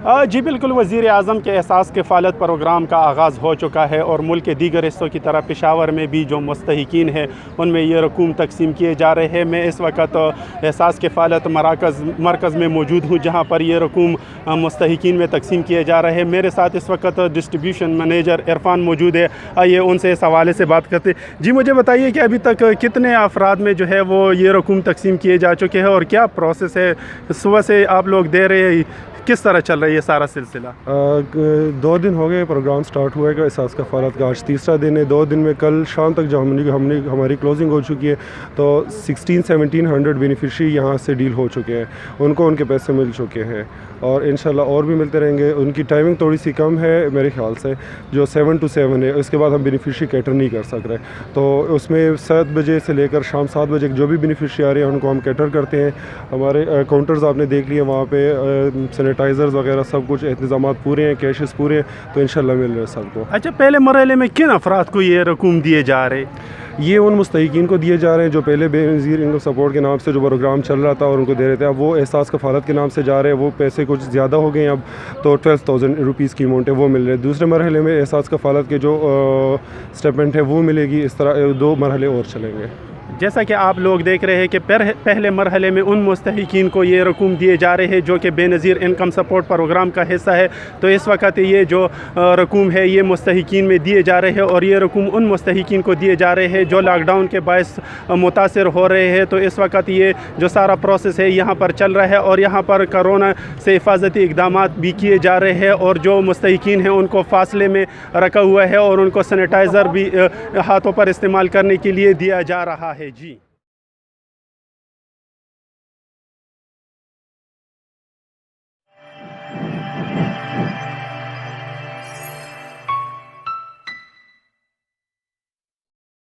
जी बिल्कुल, वज़ीरा'ज़म के एहसास कफालत प्रोग्राम का आगाज़ हो चुका है और मुल्क के दीगर हिस्सों की तरह पेशावर में भी जो मुस्तहिकीन हैं उनमें ये रकूम तकसीम किए जा रहे हैं। मैं इस वक्त एहसास कफालत मरकज़ में मौजूद हूँ जहाँ पर ये रकूम मुस्तहिकीन में तकसीम किए जा रहे हैं। मेरे साथ इस वक्त डिस्ट्रीब्यूशन मैनेजर इरफान मौजूद है। आइए उनसे इस हवाले से बात करते हैं। जी मुझे बताइए कि अभी तक कितने अफराद में जो है वो ये रकूम तकसीम किए जा चुके हैं और क्या प्रोसेस है? सुबह से आप लोग दे रहे हैं, किस तरह चल रही है सारा सिलसिला? 2 दिन हो गए प्रोग्राम स्टार्ट हुए का एहसास कफालत का, आज तीसरा दिन है। 2 दिन में कल शाम तक जो हमारी क्लोजिंग हो चुकी है तो 1600-1700 बेनिफिशरी यहाँ से डील हो चुके हैं, उनको उनके पैसे मिल चुके हैं और इंशाल्लाह और भी मिलते रहेंगे। उनकी टाइमिंग थोड़ी सी कम है मेरे ख्याल से, जो 7 to 7 है। उसके बाद हम बेनिफिशरी कैटर नहीं कर सक रहे, तो उसमें 7 बजे से लेकर शाम 7 बजे जो भी बेनिफिशरी आ रहे हैं उनको हम कैटर करते हैं। हमारे काउंटर्स आपने देख लिए, वहाँ पे सैनिटाइज़र्स वगैरह सब कुछ इंतजाम पूरे हैं, कैशेस पूरे हैं, तो इंशाल्लाह मिल रहे हैं सबको। अच्छा, पहले मरहले में किन अफराद को ये रकूम दिए जा रहे? ये उन मुस्तहिकीन को दिए जा रहे हैं जो पहले बेनज़ीर इनकम सपोर्ट के नाम से जो प्रोग्राम चल रहा था और उनको दे रहे थे। अब वो एहसास कफालत के नाम से जा रहे हैं, वो पैसे कुछ ज़्यादा हो गए हैं अब, तो 12,000 रुपीज़ की अमाउंट है वो मिल रहे हैं। दूसरे मरहले में एहसास कफालत के जो स्टेटमेंट है वो मिलेगी। इस तरह 2 मरहले और चलेंगे। जैसा कि आप लोग देख रहे हैं कि पहले मरहले में उन मुस्तहिकीन को ये रकूम दिए जा रहे हैं जो कि बेनज़ीर इनकम सपोर्ट प्रोग्राम का हिस्सा है। तो इस वक्त ये जो रकूम है ये मुस्तहिकीन में दिए जा रहे हैं और ये रकूम उन मुस्तहिकीन को दिए जा रहे हैं जो लॉकडाउन के बायस मुतासर हो रहे हैं। तो इस वक्त ये जो सारा प्रोसेस है यहाँ पर चल रहा है और यहाँ पर कोरोना से हिफाजती इक़दाम भी किए जा रहे हैं और जो मुस्तहिकीन हैं उनको फासले में रखा हुआ है और उनको सैनिटाइज़र भी हाथों पर इस्तेमाल करने के लिए दिया जा रहा है। जी